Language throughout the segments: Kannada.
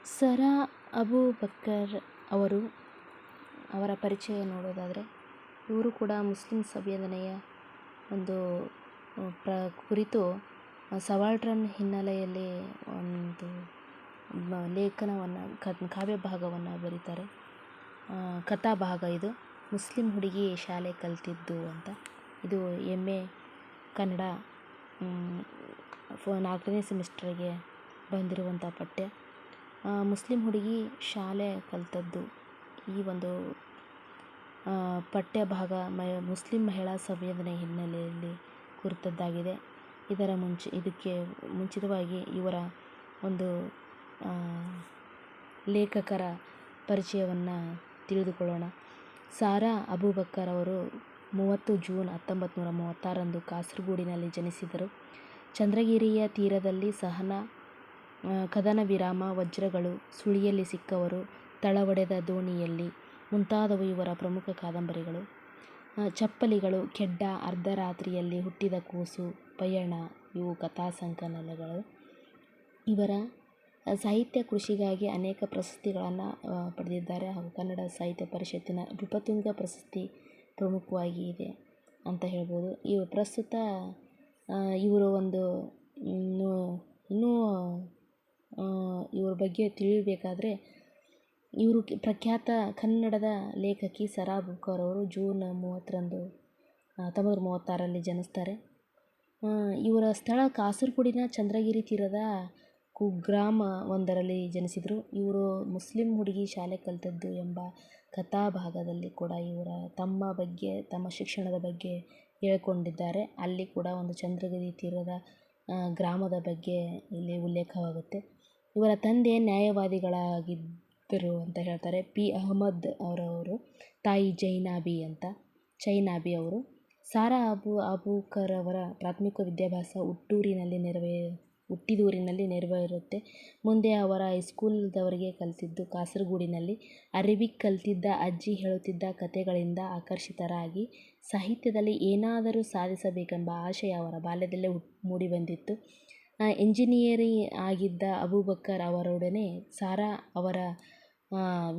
ಸರಾ ಅಬೂಬಕರ್ ಅವರ ಪರಿಚಯ ನೋಡೋದಾದರೆ, ಇವರು ಕೂಡ ಮುಸ್ಲಿಂ ಸಂವೇದನೆಯ ಒಂದು ಕುರಿತು ಸಬಾಲ್ಟರ್ನ್ ಹಿನ್ನೆಲೆಯಲ್ಲಿ ಒಂದು ಲೇಖನವನ್ನು ಕಾವ್ಯ ಭಾಗವನ್ನು ಬರೀತಾರೆ. ಕಥಾ ಭಾಗ ಇದು. ಮುಸ್ಲಿಂ ಹುಡುಗಿ ಶಾಲೆ ಕಲ್ತಿದ್ದು ಅಂತ. ಇದು MA ಕನ್ನಡ 4ನೇ ಸೆಮಿಸ್ಟರ್ಗೆ ಬಂದಿರುವಂಥ ಪಠ್ಯ. ಮುಸ್ಲಿಂ ಹುಡುಗಿ ಶಾಲೆ ಕಲ್ತದ್ದು ಈ ಒಂದು ಪಠ್ಯ ಭಾಗ ಮುಸ್ಲಿಂ ಮಹಿಳಾ ಸಂವೇದನೆ ಹಿನ್ನೆಲೆಯಲ್ಲಿ ಕುರಿತದ್ದಾಗಿದೆ. ಇದಕ್ಕೆ ಮುಂಚಿತವಾಗಿ ಇವರ ಒಂದು ಲೇಖಕರ ಪರಿಚಯವನ್ನು ತಿಳಿದುಕೊಳ್ಳೋಣ. ಸಾರಾ ಅಬೂಬಕರ್ ಅವರು 30 ಜೂನ್ 1936ರಂದು ಕಾಸರಗೋಡಿನಲ್ಲಿ ಜನಿಸಿದರು. ಚಂದ್ರಗಿರಿಯ ತೀರದಲ್ಲಿ ಸಹನಾ, ಕದನ ವಿರಾಮ, ವಜ್ರಗಳು, ಸುಳಿಯಲ್ಲಿ ಸಿಕ್ಕವರು, ತಳ ಒಡೆದ ದೋಣಿಯಲ್ಲಿ ಮುಂತಾದವು ಇವರ ಪ್ರಮುಖ ಕಾದಂಬರಿಗಳು. ಚಪ್ಪಲಿಗಳು, ಕೆಡ್ಡ, ಅರ್ಧರಾತ್ರಿಯಲ್ಲಿ ಹುಟ್ಟಿದ ಕೂಸು, ಪಯಣ ಇವು ಕಥಾಸಂಕಲನಗಳು. ಇವರ ಸಾಹಿತ್ಯ ಕೃಷಿಗಾಗಿ ಅನೇಕ ಪ್ರಶಸ್ತಿಗಳನ್ನು ಪಡೆದಿದ್ದಾರೆ ಹಾಗೂ ಕನ್ನಡ ಸಾಹಿತ್ಯ ಪರಿಷತ್ತಿನ ನೃಪತುಂಗ ಪ್ರಶಸ್ತಿ ಪ್ರಮುಖವಾಗಿ ಇದೆ ಅಂತ ಹೇಳ್ಬೋದು. ಪ್ರಸ್ತುತ ಇವರು ಒಂದು ಇನ್ನೂ ಇವ್ರ ಬಗ್ಗೆ ತಿಳಿಯಬೇಕಾದ್ರೆ, ಇವರು ಪ್ರಖ್ಯಾತ ಕನ್ನಡದ ಲೇಖಕಿ ಸರಾ ಅಬೂಬಕರ್ ಅವರು ಜೂನ್ 30ರಂದು 1936ರಲ್ಲಿ ಜನಿಸ್ತಾರೆ. ಇವರ ಸ್ಥಳ ಕಾಸರಗೋಡಿನ ಚಂದ್ರಗಿರಿ ತೀರದ ಕುಗ್ರಾಮ ಒಂದರಲ್ಲಿ ಜನಿಸಿದರು. ಇವರು ಮುಸ್ಲಿಂ ಹುಡುಗಿ ಶಾಲೆ ಕಲ್ತದ್ದು ಎಂಬ ಕಥಾಭಾಗದಲ್ಲಿ ಕೂಡ ಇವರ ತಮ್ಮ ಶಿಕ್ಷಣದ ಬಗ್ಗೆ ಹೇಳಿಕೊಂಡಿದ್ದಾರೆ. ಅಲ್ಲಿ ಕೂಡ ಒಂದು ಚಂದ್ರಗಿರಿ ತೀರದ ಗ್ರಾಮದ ಬಗ್ಗೆ ಇಲ್ಲಿ ಉಲ್ಲೇಖವಾಗುತ್ತೆ. ಇವರ ತಂದೆ ನ್ಯಾಯವಾದಿಗಳಾಗಿದ್ದರು ಅಂತ ಹೇಳ್ತಾರೆ. P. ಅಹಮದ್ ಅವರವರು. ತಾಯಿ ಚೈನಾಬಿ ಅವರು. ಸಾರಾ ಅಬೂಬಕರ್ ಅವರ ಪ್ರಾಥಮಿಕ ವಿದ್ಯಾಭ್ಯಾಸ ಹುಟ್ಟಿದೂರಿನಲ್ಲಿ ನೆರವೇರುತ್ತೆ. ಮುಂದೆ ಅವರ ಹೈಸ್ಕೂಲ್ದವರೆಗೆ ಕಲಿತಿದ್ದು ಕಾಸರಗೋಡಿನಲ್ಲಿ. ಅರೇಬಿಕ್ ಕಲಿತಿದ್ದ ಅಜ್ಜಿ ಹೇಳುತ್ತಿದ್ದ ಕಥೆಗಳಿಂದ ಆಕರ್ಷಿತರಾಗಿ ಸಾಹಿತ್ಯದಲ್ಲಿ ಏನಾದರೂ ಸಾಧಿಸಬೇಕೆಂಬ ಆಶಯ ಅವರ ಬಾಲ್ಯದಲ್ಲೇ ಮೂಡಿಬಂದಿತ್ತು. ಎಂಜಿನಿಯರಿಂಗ್ ಆಗಿದ್ದ ಅಬೂಬಕರ್ ಅವರೊಡನೆ ಸಾರಾ ಅವರ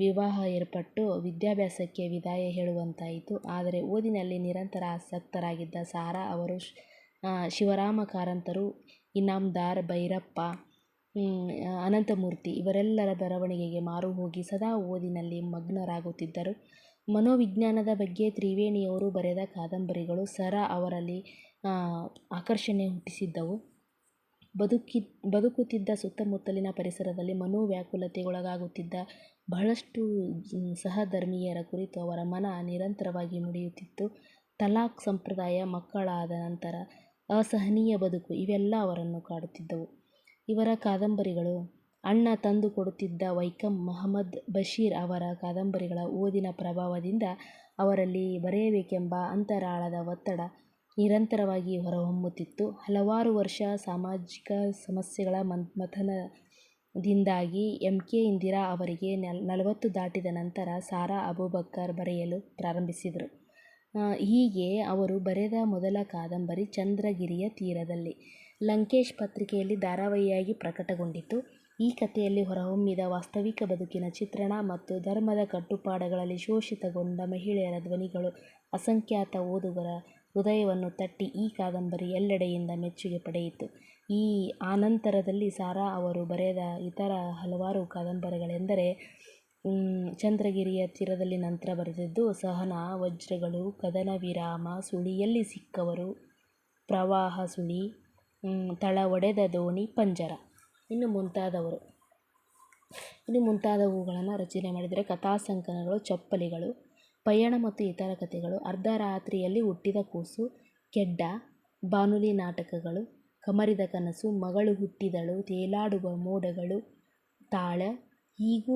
ವಿವಾಹ ಏರ್ಪಟ್ಟು ವಿದ್ಯಾಭ್ಯಾಸಕ್ಕೆ ವಿದಾಯ ಹೇಳುವಂತಾಯಿತು. ಆದರೆ ಓದಿನಲ್ಲಿ ನಿರಂತರ ಆಸಕ್ತರಾಗಿದ್ದ ಸಾರಾ ಅವರು ಶಿವರಾಮ ಕಾರಂತರು, ಇನಾಮದಾರ್, ಭೈರಪ್ಪ, ಅನಂತಮೂರ್ತಿ ಇವರೆಲ್ಲರ ಬರವಣಿಗೆಗೆ ಮಾರುಹೋಗಿ ಸದಾ ಓದಿನಲ್ಲಿ ಮಗ್ನರಾಗುತ್ತಿದ್ದರು. ಮನೋವಿಜ್ಞಾನದ ಬಗ್ಗೆ ತ್ರಿವೇಣಿಯವರು ಬರೆದ ಕಾದಂಬರಿಗಳು ಸಾರಾ ಅವರಲ್ಲಿ ಆಕರ್ಷಣೆ ಹುಟ್ಟಿಸಿದ್ದವು. ಬದುಕುತ್ತಿದ್ದ ಸುತ್ತಮುತ್ತಲಿನ ಪರಿಸರದಲ್ಲಿ ಮನೋವ್ಯಾಕುಲತೆಗೊಳಗಾಗುತ್ತಿದ್ದ ಬಹಳಷ್ಟು ಸಹಧರ್ಮೀಯರ ಕುರಿತು ಅವರ ಮನ ನಿರಂತರವಾಗಿ ಮಿಡಿಯುತ್ತಿತ್ತು. ತಲಾಖ್ ಸಂಪ್ರದಾಯ, ಮಕ್ಕಳಾದ ನಂತರ ಅಸಹನೀಯ ಬದುಕು ಇವೆಲ್ಲ ಅವರನ್ನು ಕಾಡುತ್ತಿದ್ದವು. ಇವರ ಕಾದಂಬರಿಗಳು ಅಣ್ಣ ತಂದು ಕೊಡುತ್ತಿದ್ದ ವೈಕಂ ಮಹಮ್ಮದ್ ಬಶೀರ್ ಅವರ ಕಾದಂಬರಿಗಳ ಓದಿನ ಪ್ರಭಾವದಿಂದ ಅವರಲ್ಲಿ ಬರೆಯಬೇಕೆಂಬ ಅಂತರಾಳದ ಒತ್ತಡ ನಿರಂತರವಾಗಿ ಹೊರಹೊಮ್ಮುತ್ತಿತ್ತು. ಹಲವಾರು ವರ್ಷ ಸಾಮಾಜಿಕ ಸಮಸ್ಯೆಗಳ ಮಂಥನದಿಂದಾಗಿ MK ಇಂದಿರಾ ಅವರಿಗೆ 40 ದಾಟಿದ ನಂತರ ಸಾರಾ ಅಬೂಬಕರ್ ಬರೆಯಲು ಪ್ರಾರಂಭಿಸಿದರು. ಹೀಗೆ ಅವರು ಬರೆದ ಮೊದಲ ಕಾದಂಬರಿ ಚಂದ್ರಗಿರಿಯ ತೀರದಲ್ಲಿ ಲಂಕೇಶ್ ಪತ್ರಿಕೆಯಲ್ಲಿ ಧಾರಾವಾಹಿಯಾಗಿ ಪ್ರಕಟಗೊಂಡಿತು. ಈ ಕಥೆಯಲ್ಲಿ ಹೊರಹೊಮ್ಮಿದ ವಾಸ್ತವಿಕ ಬದುಕಿನ ಚಿತ್ರಣ ಮತ್ತು ಧರ್ಮದ ಕಟ್ಟುಪಾಡುಗಳಲ್ಲಿ ಶೋಷಿತಗೊಂಡ ಮಹಿಳೆಯರ ಧ್ವನಿಗಳು ಅಸಂಖ್ಯಾತ ಓದುಗರ ಹೃದಯವನ್ನು ತಟ್ಟಿ ಈ ಕಾದಂಬರಿ ಎಲ್ಲೆಡೆಯಿಂದ ಮೆಚ್ಚುಗೆ ಪಡೆಯಿತು. ಆನಂತರದಲ್ಲಿ ಸಾರಾ ಅವರು ಬರೆದ ಇತರ ಹಲವಾರು ಕಾದಂಬರಿಗಳೆಂದರೆ ಚಂದ್ರಗಿರಿಯ ತೀರದಲ್ಲಿ ನಂತರ ಬರೆದದ್ದು ಸಹನಾ, ವಜ್ರಗಳು, ಕದನ ವಿರಾಮ, ಸುಳಿಯಲ್ಲಿ ಸಿಕ್ಕವರು, ಪ್ರವಾಹ ಸುಳಿ, ತಳ ಒಡೆದ ದೋಣಿ, ಪಂಜರ ಇನ್ನು ಮುಂತಾದವುಗಳನ್ನು ರಚನೆ ಮಾಡಿದರೆ. ಕಥಾಸಂಕಲನಗಳು ಚಪ್ಪಲಿಗಳು, ಪಯಣ ಮತ್ತು ಇತರ ಕಥೆಗಳು, ಅರ್ಧರಾತ್ರಿಯಲ್ಲಿ ಹುಟ್ಟಿದ ಕೂಸು, ಕೆಡ್ಡ, ಬಾನುಲಿ ನಾಟಕಗಳು, ಕಮರಿದ ಕನಸು, ಮಗಳು ಹುಟ್ಟಿದಳು, ತೇಲಾಡುವ ಮೋಡಗಳು, ತಾಳ, ಹೀಗೂ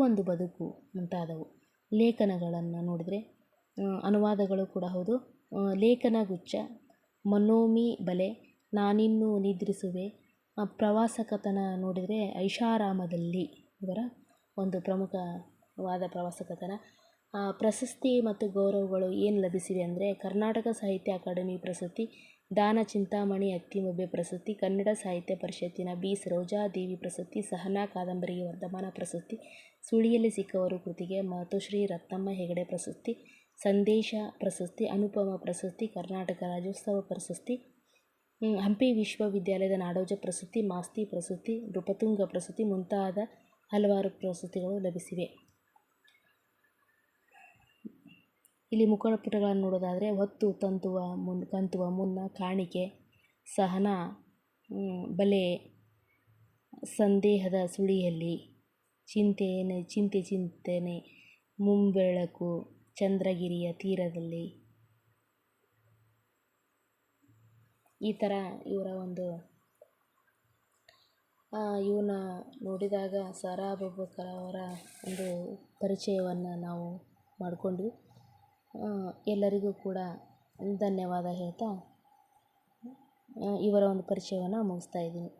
ಒಂದು ಬದುಕು ಮುಂತಾದವು. ಲೇಖನಗಳನ್ನು ನೋಡಿದರೆ ಅನುವಾದಗಳು ಕೂಡ ಹೌದು. ಲೇಖನಗುಚ್ಛ, ಮನೋಮಿ ಬಲೆ, ನಾನಿನ್ನೂ ನಿದ್ರಿಸುವೆ, ಪ್ರವಾಸ ಕಥನ ನೋಡಿದರೆ ಐಷಾರಾಮದಲ್ಲಿ ಇವರ ಒಂದು ಪ್ರಮುಖವಾದ ಪ್ರವಾಸ ಕಥನ. ಪ್ರಶಸ್ತಿ ಮತ್ತು ಗೌರವಗಳು ಏನು ಲಭಿಸಿವೆ ಅಂದರೆ ಕರ್ನಾಟಕ ಸಾಹಿತ್ಯ ಅಕಾಡೆಮಿ ಪ್ರಶಸ್ತಿ, ದಾನ ಚಿಂತಾಮಣಿ ಅತ್ತಿಮಬ್ಬೆ ಪ್ರಶಸ್ತಿ, ಕನ್ನಡ ಸಾಹಿತ್ಯ ಪರಿಷತ್ತಿನ ಬಿ. ಸರೋಜಾದೇವಿ ಪ್ರಶಸ್ತಿ, ಸಹನಾ ಕಾದಂಬರಿಗೆ ವರ್ಧಮಾನ ಪ್ರಶಸ್ತಿ, ಸುಳಿಯಲ್ಲಿ ಸಿಕ್ಕವರು ಕೃತಿಗೆ ಮಾತೋಶ್ರೀ ರತ್ನಮ್ಮ ಹೆಗಡೆ ಪ್ರಶಸ್ತಿ, ಸಂದೇಶ ಪ್ರಶಸ್ತಿ, ಅನುಪಮ ಪ್ರಶಸ್ತಿ, ಕರ್ನಾಟಕ ರಾಜ್ಯೋತ್ಸವ ಪ್ರಶಸ್ತಿ, ಹಂಪಿ ವಿಶ್ವವಿದ್ಯಾಲಯದ ನಾಡೋಜ ಪ್ರಶಸ್ತಿ, ಮಾಸ್ತಿ ಪ್ರಶಸ್ತಿ, ನೃಪತುಂಗ ಪ್ರಶಸ್ತಿ ಮುಂತಾದ ಹಲವಾರು ಪ್ರಶಸ್ತಿಗಳು ಲಭಿಸಿವೆ. ಇಲ್ಲಿ ಮುಖಪುಟಗಳನ್ನು ನೋಡೋದಾದರೆ ಹೊತ್ತು ಕಂತುವ ಮುನ್ನ, ಕಾಣಿಕೆ, ಸಹನಾ, ಬಲೆ, ಸಂದೇಹದ ಸುಳಿಯಲ್ಲಿ, ಚಿಂತನೆ, ಮುಂಬೆಳಕು, ಚಂದ್ರಗಿರಿಯ ತೀರದಲ್ಲಿ, ಈ ಥರ ಇವನ್ನ ನೋಡಿದಾಗ ಸಾರಾ ಅಬೂಬಕ್ಕರ್ ಅವರ ಒಂದು ಪರಿಚಯವನ್ನು ನಾವು ಮಾಡಿಕೊಂಡ್ವಿ. ಎಲ್ಲರಿಗೂ ಕೂಡ ಧನ್ಯವಾದ ಹೇಳ್ತಾ ಇವರ ಒಂದು ಪರಿಚಯವನ್ನು ಮುಗಿಸ್ತಾ ಇದ್ದೀನಿ.